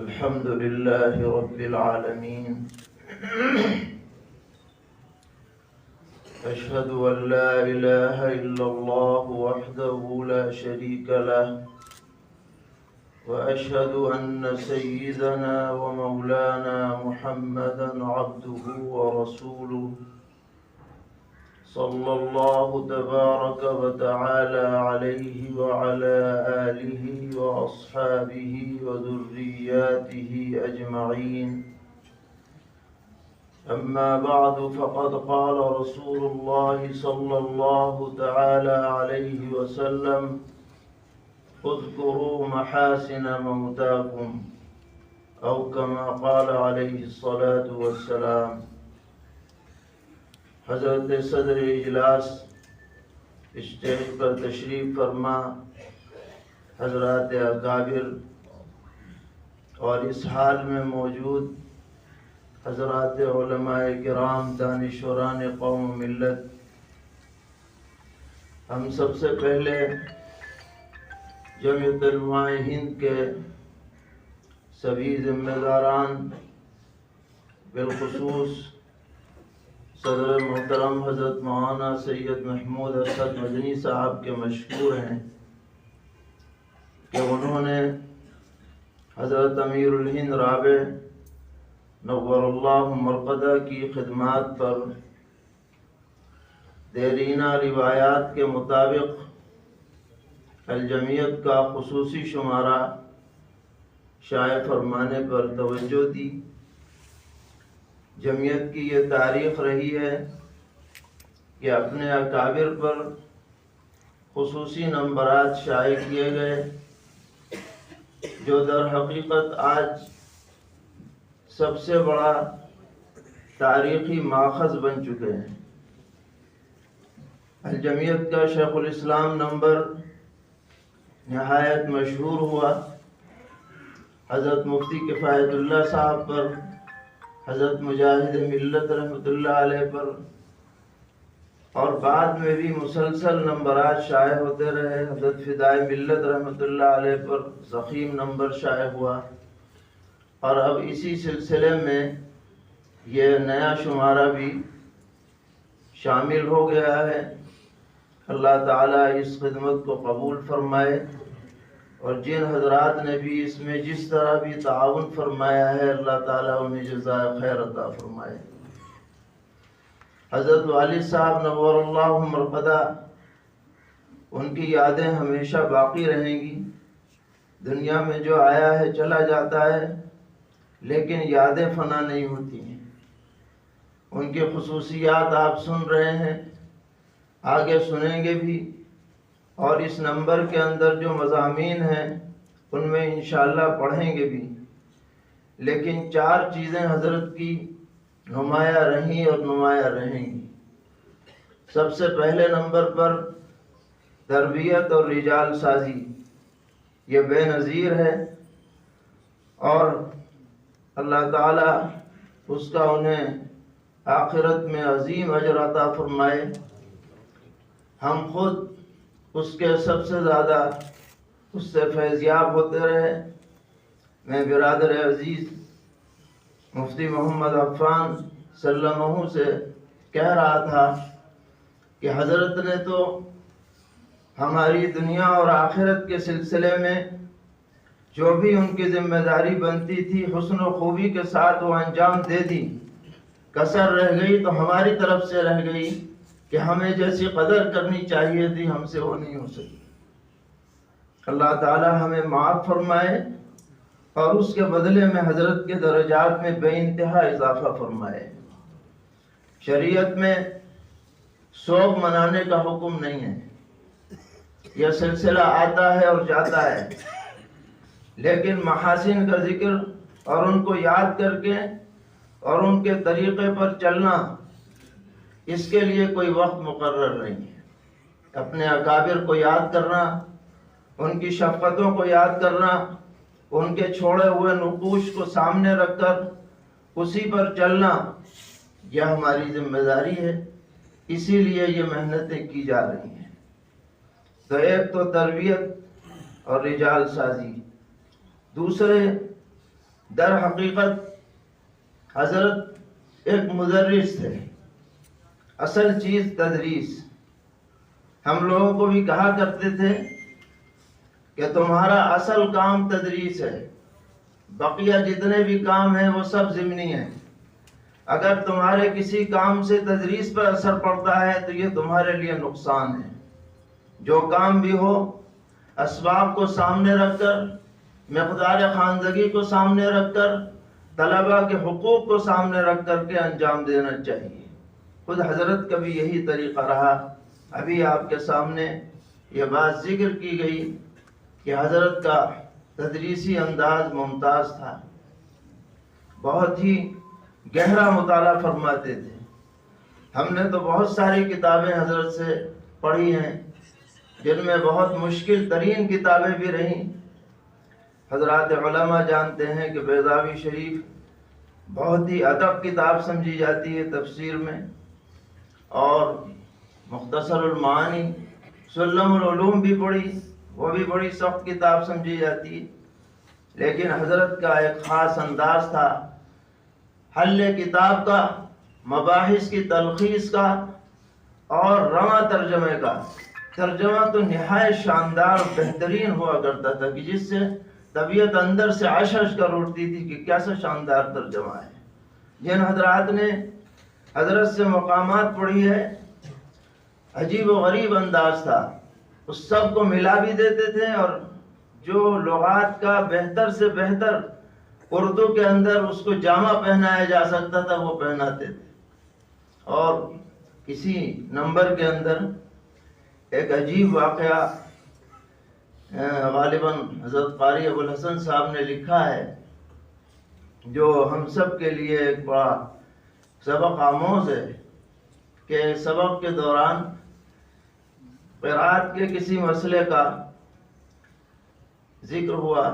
الحمد لله رب العالمين. أشهد أن لا إله إلا الله وحده لا شريك له، وأشهد أن سيدنا ومولانا محمدا عبده ورسوله، صلى الله تبارك وتعالى عليه وعلى آله وأصحابه وذرياته أجمعين. أما بعد، فقد قال رسول الله صلى الله تعالى عليه وسلم: اذكروا محاسن موتاكم، أو كما قال عليه الصلاة والسلام. حضرت صدر اجلاس اسٹیج پر تشریف فرما، حضرات اکابر اور اس حال میں موجود حضرات علماء کرام، دانشوران قوم و ملت، ہم سب سے پہلے جمعیت علماء ہند کے سبھی ذمہ داران، بالخصوص صدر محترم حضرت مولانا سید محمود اسد مدنی صاحب کے مشکور ہیں کہ انہوں نے حضرت امیر الہند رابع نور اللہ مرقدہ کی خدمات پر دیرینہ روایات کے مطابق الجمعیت کا خصوصی شمارہ شائع فرمانے پر توجہ دی. جمعیت کی یہ تاریخ رہی ہے کہ اپنے اکابر پر خصوصی نمبرات شائع کیے گئے، جو در حقیقت آج سب سے بڑا تاریخی ماخذ بن چکے ہیں. الجمعیت کا شیخ الاسلام نمبر نہایت مشہور ہوا. حضرت مفتی کفایت اللہ صاحب پر، حضرت مجاہد ملت رحمۃ اللہ علیہ پر، اور بعد میں بھی مسلسل نمبرات شائع ہوتے رہے. حضرت فدائے ملت رحمۃ اللہ علیہ پر ضخیم نمبر شائع ہوا، اور اب اسی سلسلے میں یہ نیا شمارہ بھی شامل ہو گیا ہے. اللہ تعالیٰ اس خدمت کو قبول فرمائے، اور جن حضرات نے بھی اس میں جس طرح بھی تعاون فرمایا ہے، اللہ تعالیٰ انہیں جزائے خیر عطا فرمائے. حضرت والد صاحب نور اللہ مرقدہ، ان کی یادیں ہمیشہ باقی رہیں گی. دنیا میں جو آیا ہے چلا جاتا ہے، لیکن یادیں فنا نہیں ہوتی ہیں. ان کی خصوصیات آپ سن رہے ہیں، آگے سنیں گے بھی، اور اس نمبر کے اندر جو مضامین ہیں ان میں انشاءاللہ پڑھیں گے بھی. لیکن 4 چیزیں حضرت کی نمایاں رہیں اور نمایاں رہیں گی. سب سے پہلے نمبر پر تربیت اور رجال سازی، یہ بے نظیر ہے، اور اللہ تعالیٰ اس کا انہیں آخرت میں عظیم اجر عطا فرمائے. ہم خود اس کے سب سے زیادہ اس سے فیضیاب ہوتے رہے. میں برادر عزیز مفتی محمد عفان سلمہ سے کہہ رہا تھا کہ حضرت نے تو ہماری دنیا اور آخرت کے سلسلے میں جو بھی ان کی ذمہ داری بنتی تھی حسن و خوبی کے ساتھ وہ انجام دے دی. کسر رہ گئی تو ہماری طرف سے رہ گئی کہ ہمیں جیسی قدر کرنی چاہیے تھی ہم سے وہ نہیں ہو سکی. اللہ تعالی ہمیں معاف فرمائے، اور اس کے بدلے میں حضرت کے درجات میں بے انتہا اضافہ فرمائے. شریعت میں سوگ منانے کا حکم نہیں ہے، یہ سلسلہ آتا ہے اور جاتا ہے، لیکن محاسن کا ذکر اور ان کو یاد کر کے اور ان کے طریقے پر چلنا، اس کے لیے کوئی وقت مقرر نہیں ہے. اپنے اکابر کو یاد کرنا، ان کی شفقتوں کو یاد کرنا، ان کے چھوڑے ہوئے نقوش کو سامنے رکھ کر اسی پر چلنا، یہ ہماری ذمہ داری ہے. اسی لیے یہ محنتیں کی جا رہی ہیں. تو ایک تو تربیت اور رجال سازی، دوسرے در حقیقت حضرت ایک مدرس تھے، اصل چیز تدریس۔ ہم لوگوں کو بھی کہا کرتے تھے کہ تمہارا اصل کام تدریس ہے، بقیہ جتنے بھی کام ہیں وہ سب ضمنی ہیں۔ اگر تمہارے کسی کام سے تدریس پر اثر پڑتا ہے تو یہ تمہارے لیے نقصان ہے۔ جو کام بھی ہو اسباب کو سامنے رکھ کر، مقدار خواندگی کو سامنے رکھ کر، طلباء کے حقوق کو سامنے رکھ کر کے انجام دینا چاہیے۔ خود حضرت کا بھی یہی طریقہ رہا۔ ابھی آپ کے سامنے یہ بات ذکر کی گئی کہ حضرت کا تدریسی انداز ممتاز تھا، بہت ہی گہرا مطالعہ فرماتے تھے۔ ہم نے تو بہت ساری کتابیں حضرت سے پڑھی ہیں، جن میں بہت مشکل ترین کتابیں بھی رہیں۔ حضرات علماء جانتے ہیں کہ بیضاوی شریف بہت ہی ادب کتاب سمجھی جاتی ہے تفسیر میں، اور مختصر المعانی، سلم العلوم بھی پڑھی، وہ بھی بڑی سخت کتاب سمجھی جاتی ہے۔ لیکن حضرت کا ایک خاص انداز تھا حل کتاب کا، مباحث کی تلخیص کا، اور رواں ترجمے کا۔ ترجمہ تو نہایت شاندار بہترین ہوا کرتا تھا کہ جس سے طبیعت اندر سے عشش کر اٹھتی تھی کہ کیسا شاندار ترجمہ ہے۔ جن حضرات نے حضرت سے مقامات پڑھی ہے، عجیب و غریب انداز تھا، اس سب کو ملا بھی دیتے تھے، اور جو لغات کا بہتر سے بہتر اردو کے اندر اس کو جامہ پہنایا جا سکتا تھا وہ پہناتے تھے۔ اور اسی نمبر کے اندر ایک عجیب واقعہ غالباً حضرت قاری ابوالحسن صاحب نے لکھا ہے، جو ہم سب کے لیے ایک بڑا سبق آموز ہے، کہ سبق کے دوران قرات کے کسی مسئلے کا ذکر ہوا،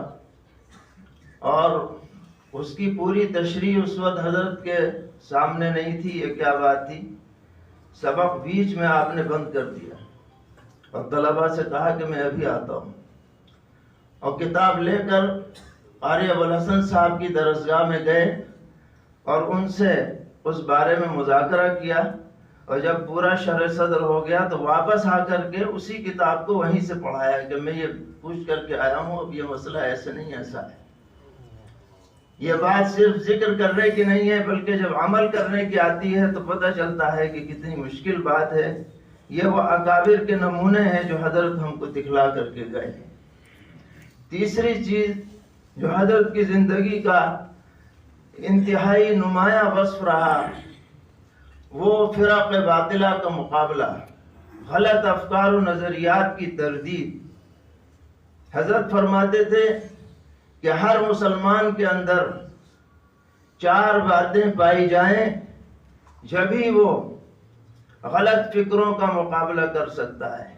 اور اس کی پوری تشریح اس وقت حضرت کے سامنے نہیں تھی۔ یہ کیا بات تھی؟ سبق بیچ میں آپ نے بند کر دیا اور طلباء سے کہا کہ میں ابھی آتا ہوں، اور کتاب لے کر قاری ابوالحسن صاحب کی درسگاہ میں گئے اور ان سے اس بارے میں مذاکرہ کیا، اور جب پورا شرح صدر ہو گیا تو واپس آ کر کے اسی کتاب کو وہیں سے پڑھایا کہ میں یہ پوچھ کر کے آیا ہوں، اب یہ مسئلہ ایسے نہیں ایسا ہے۔ یہ بات صرف ذکر کرنے کی نہیں ہے، بلکہ جب عمل کرنے کی آتی ہے تو پتہ چلتا ہے کہ کتنی مشکل بات ہے۔ یہ وہ اکابر کے نمونے ہیں جو حضرت ہم کو دکھلا کر کے گئے ہیں۔ تیسری چیز جو حضرت کی زندگی کا انتہائی نمایاں وصف رہا، وہ فرق باطلہ کا مقابلہ، غلط افکار و نظریات کی تردید۔ حضرت فرماتے تھے کہ ہر مسلمان کے اندر 4 باتیں پائی جائیں جبھی وہ غلط فکروں کا مقابلہ کر سکتا ہے۔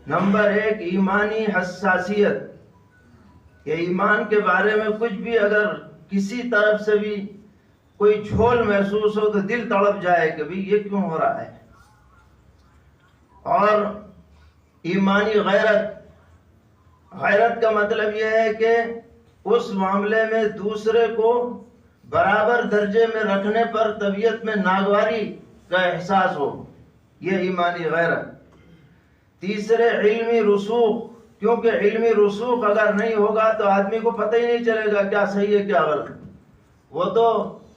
نمبر 1، ایمانی حساسیت، کہ ایمان کے بارے میں کچھ بھی اگر کسی طرف سے بھی کوئی جھول محسوس ہو تو دل تڑپ جائے کہ بھی یہ کیوں ہو رہا ہے۔ اور ایمانی غیرت، غیرت کا مطلب یہ ہے کہ اس معاملے میں دوسرے کو برابر درجے میں رکھنے پر طبیعت میں ناگواری کا احساس ہو، یہ ایمانی غیرت۔ تیسرے، علمی رسوخ، کیونکہ علمی رسوخ اگر نہیں ہوگا تو آدمی کو پتہ ہی نہیں چلے گا کیا صحیح ہے کیا غلط، وہ تو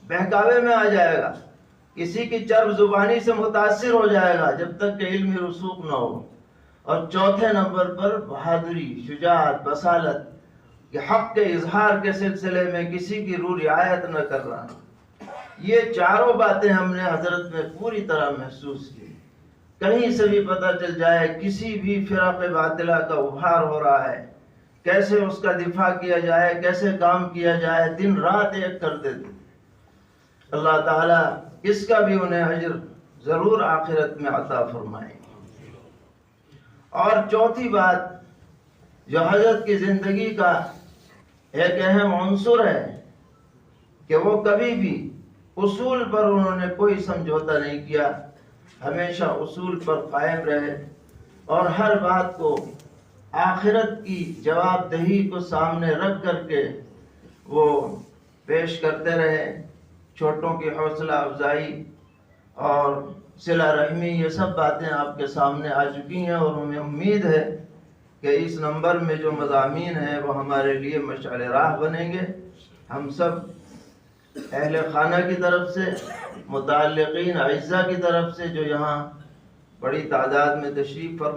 بہکاوے میں آ جائے گا، کسی کی چرب زبانی سے متاثر ہو جائے گا جب تک کہ علمی رسوخ نہ ہو۔ اور چوتھے نمبر پر بہادری، شجاعت، بصالت، کہ حق کے اظہار کے سلسلے میں کسی کی روح رعایت نہ کرنا۔ یہ چاروں باتیں ہم نے حضرت میں پوری طرح محسوس کی۔ کہیں سے بھی پتہ چل جائے کسی بھی فرق باطلہ کا ابھار ہو رہا ہے، کیسے اس کا دفاع کیا جائے، کیسے کام کیا جائے، دن رات ایک کر دیتے۔ اللہ تعالیٰ اس کا بھی انہیں اجر ضرور آخرت میں عطا فرمائے۔ اور چوتھی بات جو حضرت کی زندگی کا ایک اہم عنصر ہے کہ وہ کبھی بھی اصول پر انہوں نے کوئی سمجھوتا نہیں کیا، ہمیشہ اصول پر قائم رہے، اور ہر بات کو آخرت کی جواب دہی کو سامنے رکھ کر کے وہ پیش کرتے رہے. چھوٹوں کی حوصلہ افزائی اور صلہ رحمی، یہ سب باتیں آپ کے سامنے آ چکی ہیں، اور ہمیں امید ہے کہ اس نمبر میں جو مضامین ہیں وہ ہمارے لیے مشعل راہ بنیں گے. ہم سب اہل خانہ کی طرف سے، متعلقین اعزاء کی طرف سے جو یہاں بڑی تعداد میں تشریف فرما